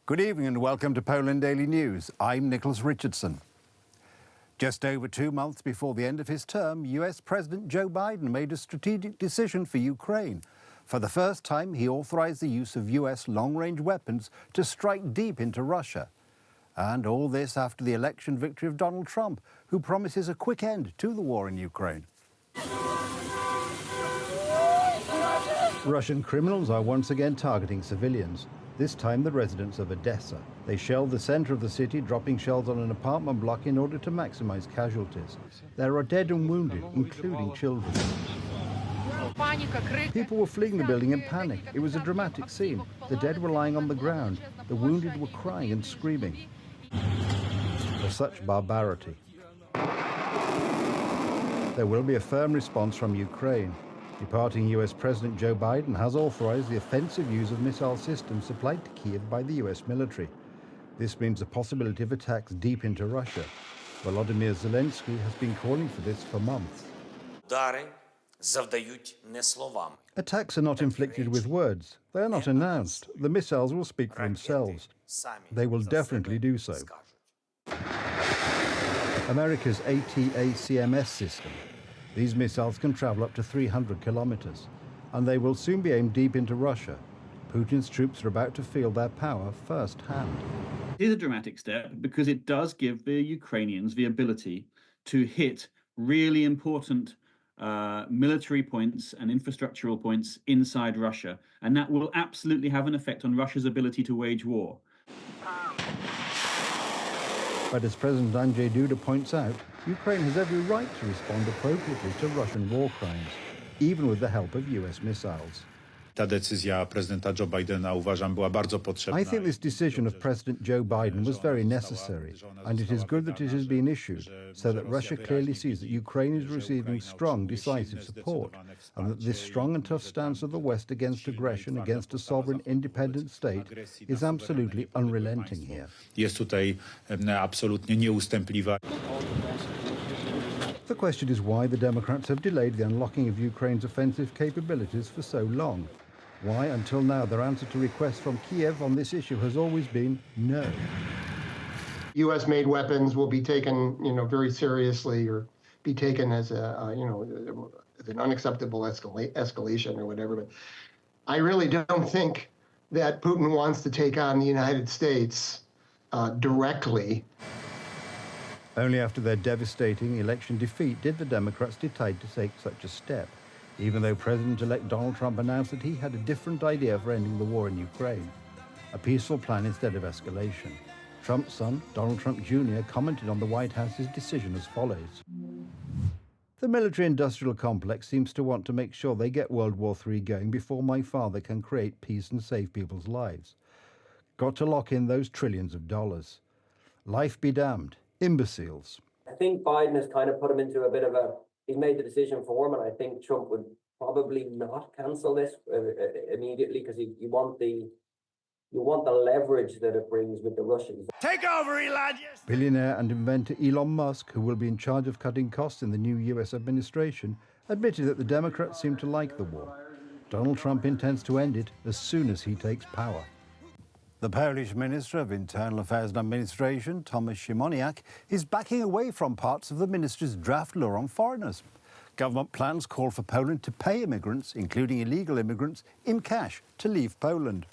Good evening and welcome to Poland Daily News. I'm Nicholas Richardson. Just over 2 months before the end of his term, US President Joe Biden made a strategic decision for Ukraine. For the first time, he authorized the use of US long-range weapons to strike deep into Russia. And all this after the election victory of Donald Trump, who promises a quick end to the war in Ukraine. Russian criminals are once again targeting civilians. This time the residents of Odessa. They shelled the center of the city, dropping shells on an apartment block in order to maximize casualties. There are dead and wounded, including children. People were fleeing the building in panic. It was a dramatic scene. The dead were lying on the ground. The wounded were crying and screaming. For such barbarity. There will be a firm response from Ukraine. Departing US President Joe Biden has authorized the offensive use of missile systems supplied to Kiev by the US military. This means the possibility of attacks deep into Russia. Volodymyr Zelensky has been calling for this for months. Attacks are not inflicted with words. They are not announced. The missiles will speak for themselves. They will definitely do so. America's ATACMS system. These missiles can travel up to 300 kilometers, and they will soon be aimed deep into Russia. Putin's troops are about to feel their power firsthand. It is a dramatic step because it does give the Ukrainians the ability to hit really important military points and infrastructural points inside Russia, and that will absolutely have an effect on Russia's ability to wage war. But as President Andrzej Duda points out, Ukraine has every right to respond appropriately to Russian war crimes, even with the help of US missiles. Ta decyzja prezydenta Joe Bidena uważam była bardzo potrzebna. I think this decision of President Joe Biden was very necessary, and it is good that it has been issued, so that Russia clearly sees that Ukraine is receiving strong, decisive support, and that this strong and tough stance of the West against aggression against a sovereign, independent state is absolutely unrelenting here. Jest tutaj absolutnie nieustępliwa. The question is why the Democrats have delayed the unlocking of Ukraine's offensive capabilities for so long. Why, until now, their answer to requests from Kiev on this issue has always been no. U.S.-made weapons will be taken, very seriously, or be taken as as an unacceptable escalation or whatever. But I really don't think that Putin wants to take on the United States directly. Only after their devastating election defeat did the Democrats decide to take such a step, even though President-elect Donald Trump announced that he had a different idea for ending the war in Ukraine, a peaceful plan instead of escalation. Trump's son, Donald Trump Jr., commented on the White House's decision as follows. The military-industrial complex seems to want to make sure they get World War III going before my father can create peace and save people's lives. Got to lock in those trillions of dollars. Life be damned. Imbeciles. I think Biden has kind of put him into a bit of he's made the decision for him, and I think Trump would probably not cancel this immediately because you want the leverage that it brings with the Russians. Take over, Elon! Billionaire and inventor Elon Musk, who will be in charge of cutting costs in the new US administration, admitted that the Democrats seem to like the war. Donald Trump intends to end it as soon as he takes power. The Polish Minister of Internal Affairs and Administration, Tomasz Siemoniak, is backing away from parts of the ministry's draft law on foreigners. Government plans call for Poland to pay immigrants, including illegal immigrants, in cash to leave Poland.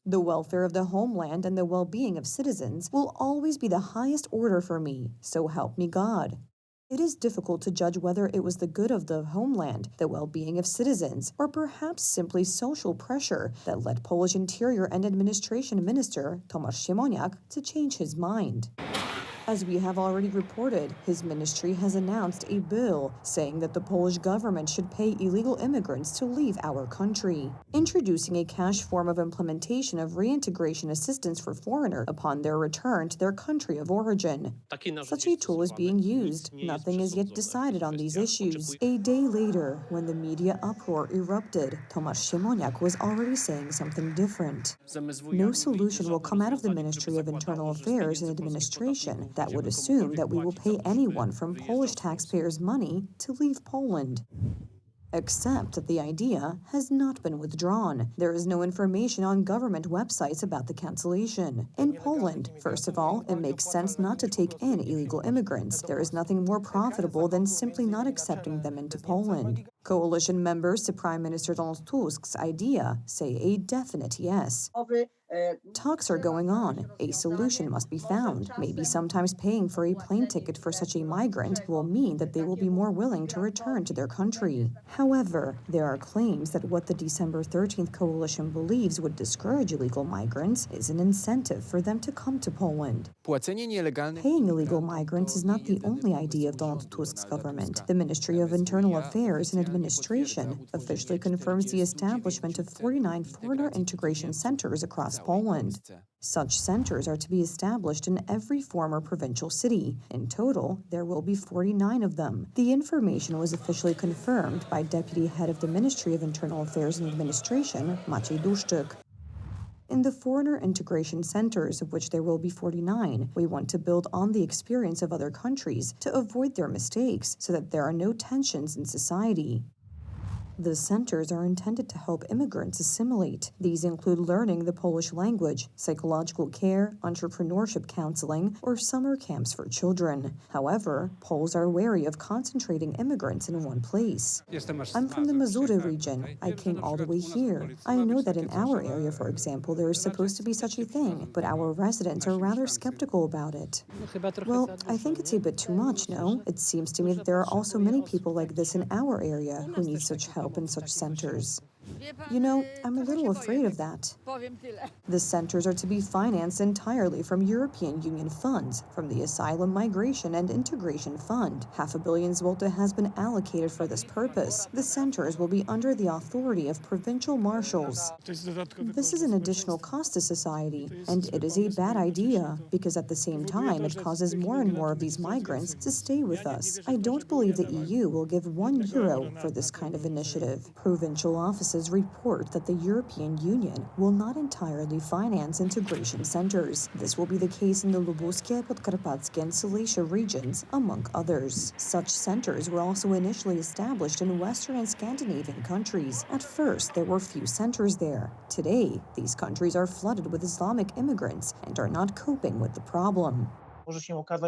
The welfare of the homeland and the well-being of citizens will always be the highest order for me, so help me God. It is difficult to judge whether it was the good of the homeland, the well-being of citizens, or perhaps simply social pressure that led Polish Interior and Administration Minister Tomasz Siemoniak to change his mind. As we have already reported, his ministry has announced a bill saying that the Polish government should pay illegal immigrants to leave our country, introducing a cash form of implementation of reintegration assistance for foreigners upon their return to their country of origin. Such a tool is being used. Nothing is yet decided on these issues. A day later, when the media uproar erupted, Tomasz Siemoniak was already saying something different. No solution will come out of the Ministry of Internal Affairs and Administration that would assume that we will pay anyone from Polish taxpayers' money to leave Poland. Except that the idea has not been withdrawn. There is no information on government websites about the cancellation. In Poland, first of all, it makes sense not to take in illegal immigrants. There is nothing more profitable than simply not accepting them into Poland. Coalition members to Prime Minister Donald Tusk's idea say a definite yes. Talks are going on. A solution must be found. Maybe sometimes paying for a plane ticket for such a migrant will mean that they will be more willing to return to their country. However, there are claims that what the December 13th coalition believes would discourage illegal migrants is an incentive for them to come to Poland. Paying illegal migrants is not the only idea of Donald Tusk's government. The Ministry of Internal Affairs and Administration officially confirms the establishment of 49 foreigner integration centers across Poland. Such centers are to be established in every former provincial city. In total, there will be 49 of them. The information was officially confirmed by Deputy Head of the Ministry of Internal Affairs and Administration, Maciej Duszczyk. In the foreigner integration centers, of which there will be 49, we want to build on the experience of other countries to avoid their mistakes so that there are no tensions in society. The centers are intended to help immigrants assimilate. These include learning the Polish language, psychological care, entrepreneurship counseling, or summer camps for children. However, Poles are wary of concentrating immigrants in one place. I'm from the Mazury region. I came all the way here. I know that in our area, for example, there is supposed to be such a thing, but our residents are rather skeptical about it. Well, I think it's a bit too much, no? It seems to me that there are also many people like this in our area who need such help in such centers. You know, I'm a little afraid of that. The centers are to be financed entirely from European Union funds, from the Asylum, Migration and Integration Fund. $500 million zloty has been allocated for this purpose. The centers will be under the authority of provincial marshals. This is an additional cost to society, and it is a bad idea, because at the same time it causes more and more of these migrants to stay with us. I don't believe the EU will give €1 for this kind of initiative. Provincial offices report that the European Union will not entirely finance integration centers. This will be the case in the Lubuskie, Podkarpackie, and Silesia regions, among others. Such centers were also initially established in Western and Scandinavian countries. At first, there were few centers there. Today, these countries are flooded with Islamic immigrants and are not coping with the problem.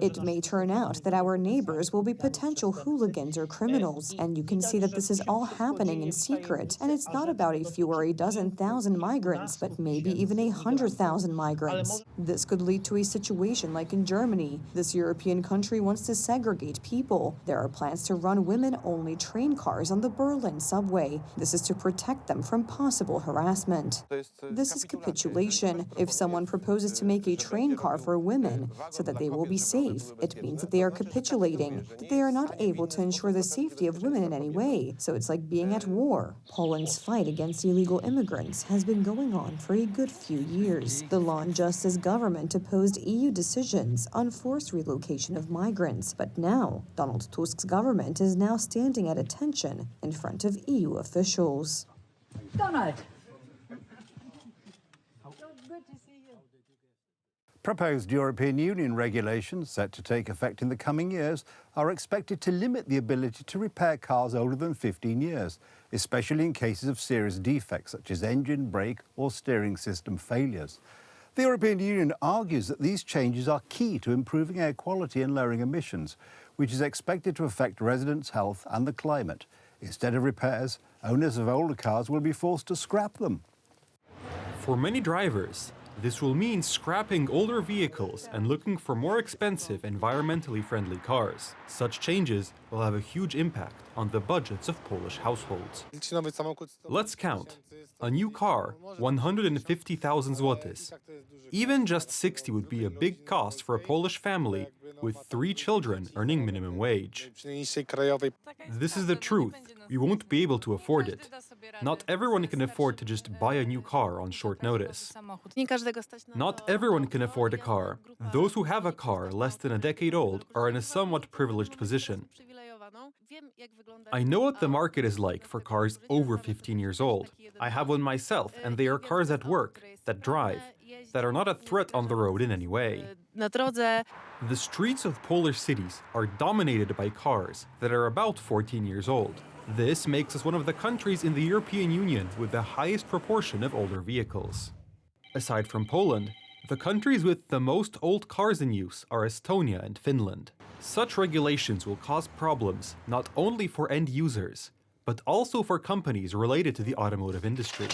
It may turn out that our neighbors will be potential hooligans or criminals, and you can see that this is all happening in secret. And it's not about a few or a dozen thousand migrants, but maybe even 100,000 migrants. This could lead to a situation like in Germany. This European country wants to segregate people. There are plans to run women-only train cars on the Berlin subway. This is to protect them from possible harassment. This is capitulation. If someone proposes to make a train car for women so that they will be safe, it means that they are capitulating, that they are not able to ensure the safety of women in any way. So it's like being at war. Poland's fight against illegal immigrants has been going on for a good few years. The Law and Justice government opposed EU decisions on forced relocation of migrants, but now Donald Tusk's government is now standing at attention in front of EU officials. Donald. Proposed European Union regulations set to take effect in the coming years are expected to limit the ability to repair cars older than 15 years, especially in cases of serious defects such as engine, brake or steering system failures. The European Union argues that these changes are key to improving air quality and lowering emissions, which is expected to affect residents' health and the climate. Instead of repairs, owners of older cars will be forced to scrap them. For many drivers, this will mean scrapping older vehicles and looking for more expensive, environmentally friendly cars. Such changes will have a huge impact on the budgets of Polish households. Let's count. A new car, 150,000 zlotys. Even just 60 would be a big cost for a Polish family with 3 children earning minimum wage. This is the truth. We won't be able to afford it. Not everyone can afford to just buy a new car on short notice. Not everyone can afford a car. Those who have a car less than a decade old are in a somewhat privileged position. I know what the market is like for cars over 15 years old. I have one myself, and they are cars at work, that drive, that are not a threat on the road in any way. The streets of Polish cities are dominated by cars that are about 14 years old. This makes us one of the countries in the European Union with the highest proportion of older vehicles. Aside from Poland, the countries with the most old cars in use are Estonia and Finland. Such regulations will cause problems not only for end users, but also for companies related to the automotive industry.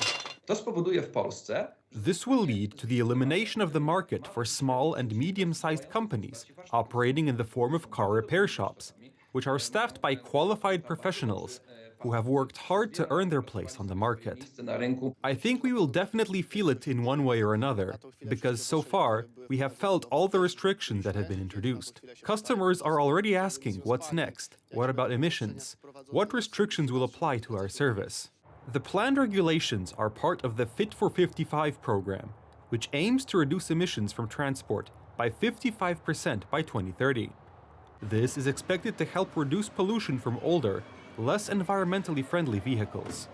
To spowoduje w Polsce, This will lead to the elimination of the market for small and medium-sized companies operating in the form of car repair shops, which are staffed by qualified professionals who have worked hard to earn their place on the market. miejsce na rynku. I think we will definitely feel it in one way or another, because so far, we have felt all the restrictions that have been introduced. Customers are already asking what's next, what about emissions, what restrictions will apply to our service. The planned regulations are part of the Fit for 55 program, which aims to reduce emissions from transport by 55% by 2030. This is expected to help reduce pollution from older, less environmentally friendly vehicles.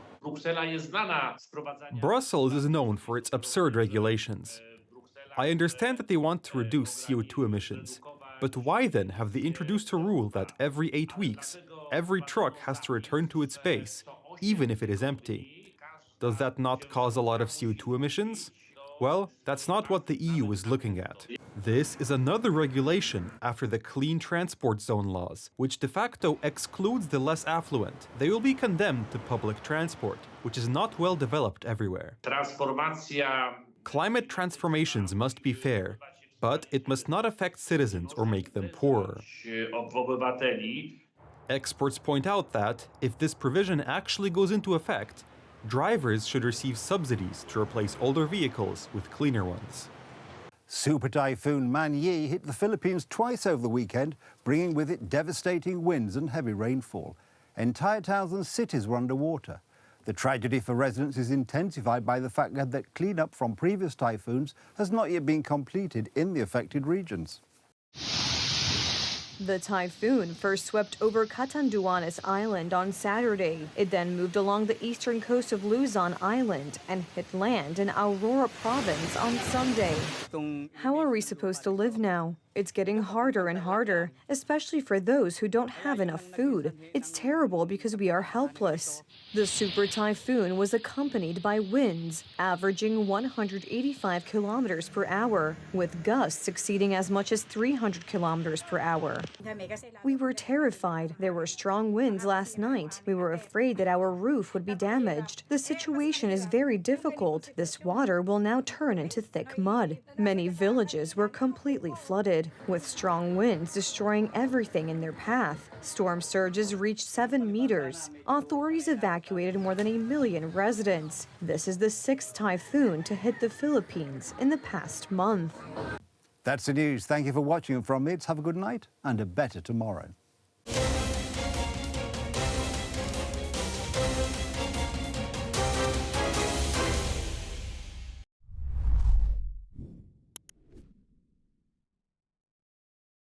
Brussels is known for its absurd regulations. I understand that they want to reduce CO2 emissions, but why then have they introduced a rule that every 8 weeks, every truck has to return to its base, even if it is empty? Does that not cause a lot of CO2 emissions? Well, that's not what the EU is looking at. This is another regulation after the Clean Transport Zone laws, which de facto excludes the less affluent. They will be condemned to public transport, which is not well developed everywhere. Climate transformations must be fair, but it must not affect citizens or make them poorer. Experts point out that, if this provision actually goes into effect, drivers should receive subsidies to replace older vehicles with cleaner ones. Super typhoon Man-yi hit the Philippines twice over the weekend, bringing with it devastating winds and heavy rainfall. Entire towns and cities were underwater. The tragedy for residents is intensified by the fact that cleanup from previous typhoons has not yet been completed in the affected regions. The typhoon first swept over Catanduanes Island on Saturday. It then moved along the eastern coast of Luzon Island and hit land in Aurora Province on Sunday. How are we supposed to live now? It's getting harder and harder, especially for those who don't have enough food. It's terrible because we are helpless. The super typhoon was accompanied by winds averaging 185 kilometers per hour, with gusts exceeding as much as 300 kilometers per hour. We were terrified. There were strong winds last night. We were afraid that our roof would be damaged. The situation is very difficult. This water will now turn into thick mud. Many villages were completely flooded, with strong winds destroying everything in their path. Storm surges reached 7 meters. Authorities evacuated more than 1 million residents. This is the 6th typhoon to hit the Philippines in the past month. That's the news. Thank you for watching, and from me, have a good night and a better tomorrow.